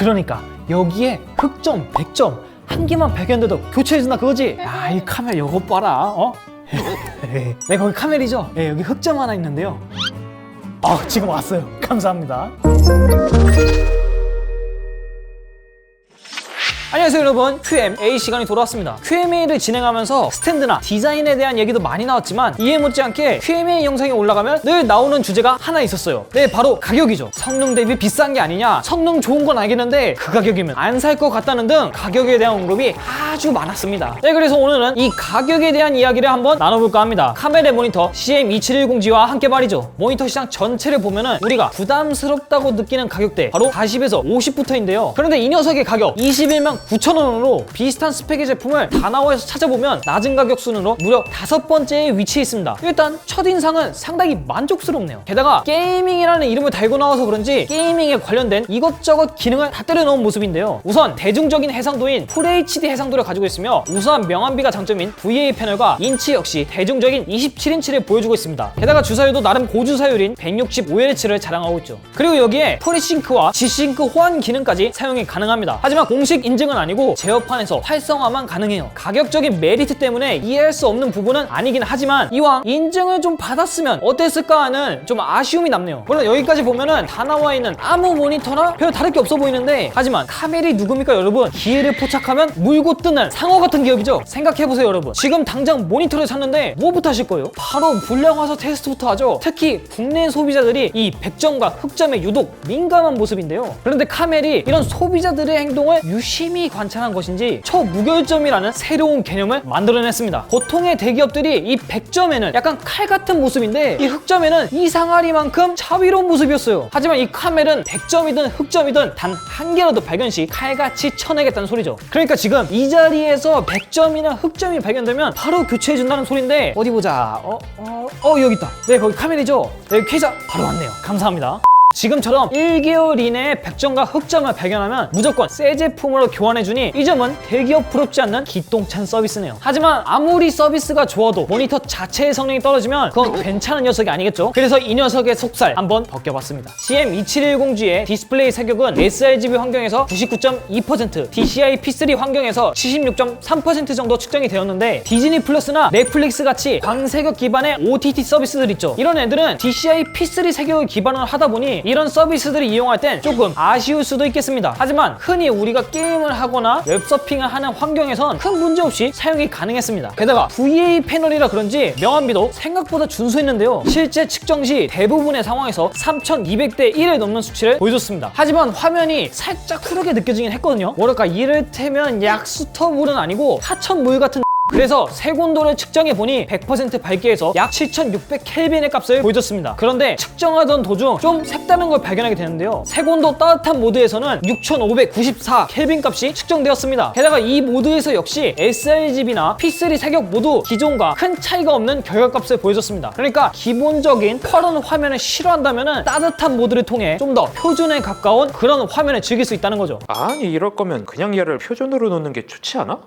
그러니까 여기에 흑점, 백점 한 개만 발견돼도 교체해준다 그거지? 야, 이 카메라 이거 봐라. 어? 네, 거기 카멜이죠? 네, 여기 흑점 하나 있는데요. 지금 왔어요. 감사합니다. 안녕하세요 여러분, Q&A 시간이 돌아왔습니다. Q&A를 진행하면서 스탠드나 디자인에 대한 얘기도 많이 나왔지만 이에 못지않게 Q&A 영상이 올라가면 늘 나오는 주제가 하나 있었어요. 네, 바로 가격이죠. 성능 대비 비싼 게 아니냐, 성능 좋은 건 알겠는데 그 가격이면 안 살 것 같다는 등 가격에 대한 언급이 아주 많았습니다. 네, 그래서 오늘은 이 가격에 대한 이야기를 한번 나눠볼까 합니다. 카멜의 모니터 CM2710G와 함께 말이죠. 모니터 시장 전체를 보면은 우리가 부담스럽다고 느끼는 가격대 바로 40에서 50부터인데요. 그런데 이 녀석의 가격 21만 9,000원으로 비슷한 스펙의 제품을 다나와에서 찾아보면 낮은 가격 순으로 무려 5번째에 위치해 있습니다. 일단 첫인상은 상당히 만족스럽네요. 게다가 게이밍이라는 이름을 달고 나와서 그런지 게이밍에 관련된 이것저것 기능을 다 때려 넣은 모습인데요. 우선 대중적인 해상도인 FHD 해상도를 가지고 있으며 우수한 명암비가 장점인 VA 패널과 인치 역시 대중적인 27인치를 보여주고 있습니다. 게다가 주사율도 나름 고주사율인 165Hz를 자랑하고 있죠. 그리고 여기에 프리싱크와 G싱크 호환 기능까지 사용이 가능합니다. 하지만 공식 인증은 아니고 제어판에서 활성화만 가능해요. 가격적인 메리트 때문에 이해할 수 없는 부분은 아니긴 하지만 이왕 인증을 좀 받았으면 어땠을까 하는 좀 아쉬움이 남네요. 물론 여기까지 보면은 다 나와 있는 아무 모니터나 별 다를 게 없어 보이는데, 하지만 카멜이 누굽니까 여러분? 기회를 포착하면 물고 뜨는 상어 같은 기업이죠. 생각해보세요 여러분. 지금 당장 모니터를 샀는데 뭐부터 하실 거예요? 바로 불량 화서 테스트부터 하죠. 특히 국내 소비자들이 이 백점과 흑점에 유독 민감한 모습인데요. 그런데 카멜이 이런 소비자들의 행동을 유심히 관찰한 것인지 초무결점이라는 새로운 개념을 만들어냈습니다. 보통의 대기업들이 이 100점에는 약간 칼 같은 모습인데 이 흑점에는 이상하리만큼 자비로운 모습이었어요. 하지만 이 카멜은 100점이든 흑점이든 단 한 개라도 발견 시 칼같이 쳐내겠다는 소리죠. 그러니까 지금 이 자리에서 100점이나 흑점이 발견되면 바로 교체해준다는 소리인데, 어디 보자. 여기 있다. 네, 거기 카멜이죠. 네, 계좌 바로 왔네요. 감사합니다. 지금처럼 1개월 이내에 100점과 흑점을 발견하면 무조건 새 제품으로 교환해주니 이 점은 대기업 부럽지 않는 기똥찬 서비스네요. 하지만 아무리 서비스가 좋아도 모니터 자체의 성능이 떨어지면 그건 괜찮은 녀석이 아니겠죠. 그래서 이 녀석의 속살 한번 벗겨봤습니다. CM2710G의 디스플레이 사격은 sRGB 환경에서 99.2%, DCI P3 환경에서 76.3% 정도 측정이 되었는데, 디즈니 플러스나 넷플릭스 같이 광사격 기반의 OTT 서비스들 있죠. 이런 애들은 DCI P3 사격을 기반으로 하다 보니 이런 서비스들을 이용할 땐 조금 아쉬울 수도 있겠습니다. 하지만 흔히 우리가 게임을 하거나 웹서핑을 하는 환경에선 큰 문제 없이 사용이 가능했습니다. 게다가 VA 패널이라 그런지 명암비도 생각보다 준수했는데요. 실제 측정 시 대부분의 상황에서 3200대 1을 넘는 수치를 보여줬습니다. 하지만 화면이 살짝 푸르게 느껴지긴 했거든요. 뭐랄까, 이를테면 약수터물은 아니고 하천물 같은. 그래서 색온도를 측정해보니 100% 밝기에서 약 7600켈빈의 값을 보여줬습니다. 그런데 측정하던 도중 좀 색다른 걸 발견하게 되는데요. 색온도 따뜻한 모드에서는 6594켈빈 값이 측정되었습니다. 게다가 이 모드에서 역시 sRGB나 P3 사격 모두 기존과 큰 차이가 없는 결과값을 보여줬습니다. 그러니까 기본적인 파란 화면을 싫어한다면 따뜻한 모드를 통해 좀 더 표준에 가까운 그런 화면을 즐길 수 있다는 거죠. 아니, 이럴 거면 그냥 얘를 표준으로 놓는 게 좋지 않아?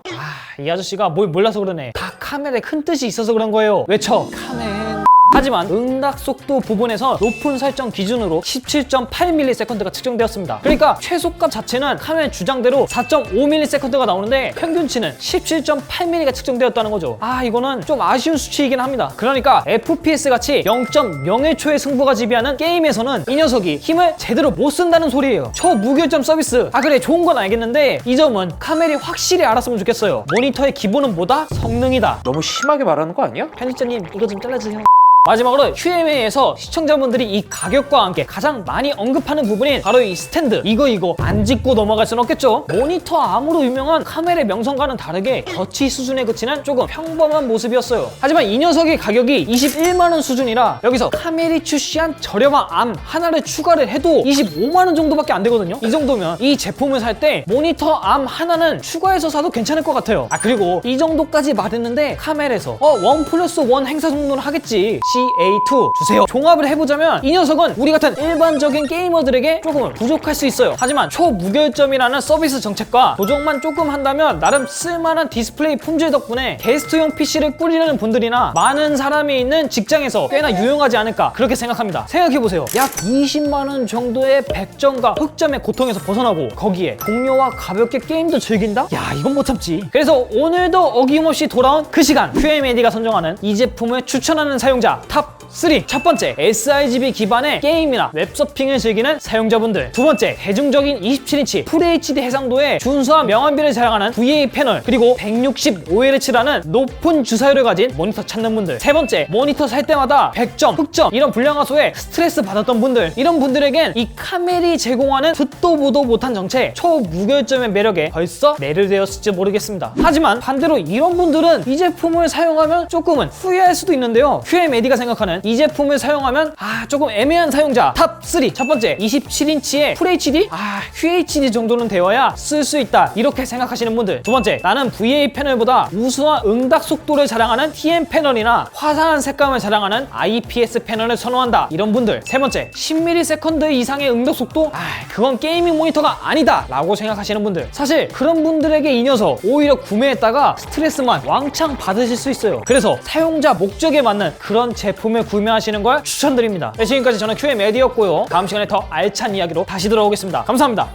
이 아저씨가 뭘 몰라서 그러네. 다 카멜에 큰 뜻이 있어서 그런 거예요. 외쳐, 카멜. 하지만 응답 속도 부분에서 높은 설정 기준으로 17.8ms가 측정되었습니다. 그러니까 최소값 자체는 카멜 주장대로 4.5ms가 나오는데 평균치는 17.8mm가 측정되었다는 거죠. 이거는 좀 아쉬운 수치이긴 합니다. 그러니까 FPS 같이 0.01초의 승부가 지배하는 게임에서는 이 녀석이 힘을 제대로 못 쓴다는 소리예요. 초무결점 서비스. 그래, 좋은 건 알겠는데 이 점은 카멜이 확실히 알았으면 좋겠어요. 모니터의 기본은 뭐다? 성능이다. 너무 심하게 말하는 거 아니야? 편집자님, 이거 좀 잘라주세요. 마지막으로 Q&A에서 시청자분들이 이 가격과 함께 가장 많이 언급하는 부분인 바로 이 스탠드. 이거 안 짚고 넘어갈 순 없겠죠. 모니터 암으로 유명한 카멜의 명성과는 다르게 거치 수준에 그치는 조금 평범한 모습이었어요. 하지만 이 녀석의 가격이 21만원 수준이라 여기서 카멜이 출시한 저렴한 암 하나를 추가를 해도 25만원 정도밖에 안 되거든요. 이 정도면 이 제품을 살 때 모니터 암 하나는 추가해서 사도 괜찮을 것 같아요. 그리고 이 정도까지 말했는데 카멜에서 1+1 행사 정도는 하겠지, GA2 주세요. 종합을 해보자면 이 녀석은 우리 같은 일반적인 게이머들에게 조금은 부족할 수 있어요. 하지만 초무결점이라는 서비스 정책과 조정만 조금 한다면 나름 쓸만한 디스플레이 품질 덕분에 게스트용 PC를 꾸리려는 분들이나 많은 사람이 있는 직장에서 꽤나 유용하지 않을까 그렇게 생각합니다. 생각해보세요. 약 20만원 정도의 백점과 흑점의 고통에서 벗어나고 거기에 동료와 가볍게 게임도 즐긴다? 야, 이건 못 참지. 그래서 오늘도 어김없이 돌아온 그 시간, QMAD가 선정하는 이 제품을 추천하는 사용자 탑 3. 첫 번째, sRGB 기반의 게임이나 웹서핑을 즐기는 사용자분들. 두 번째, 대중적인 27인치 FHD 해상도의 준수한 명암비를 자랑하는 VA 패널, 그리고 165Hz라는 높은 주사율을 가진 모니터 찾는 분들. 세 번째, 모니터 살 때마다 100점, 흑점 이런 불량화소에 스트레스 받았던 분들. 이런 분들에겐 이 카멜이 제공하는 듣도 보도 못한 정책, 초무결점의 매력에 벌써 매료되었을지 모르겠습니다. 하지만 반대로 이런 분들은 이 제품을 사용하면 조금은 후회할 수도 있는데요. QMAD가 생각하는 이 제품을 사용하면 조금 애매한 사용자 탑 3. 첫 번째, 27인치의 FHD? QHD 정도는 되어야 쓸 수 있다 이렇게 생각하시는 분들. 두 번째, 나는 VA 패널보다 우수한 응답 속도를 자랑하는 TN 패널이나 화사한 색감을 자랑하는 IPS 패널을 선호한다 이런 분들. 세 번째, 10ms 이상의 응답 속도? 그건 게이밍 모니터가 아니다 라고 생각하시는 분들. 사실 그런 분들에게 이 녀석 오히려 구매했다가 스트레스만 왕창 받으실 수 있어요. 그래서 사용자 목적에 맞는 그런 제품을 구매하시는 걸 추천드립니다. 네, 지금까지 저는 QMAD였고요. 다음 시간에 더 알찬 이야기로 다시 돌아오겠습니다. 감사합니다.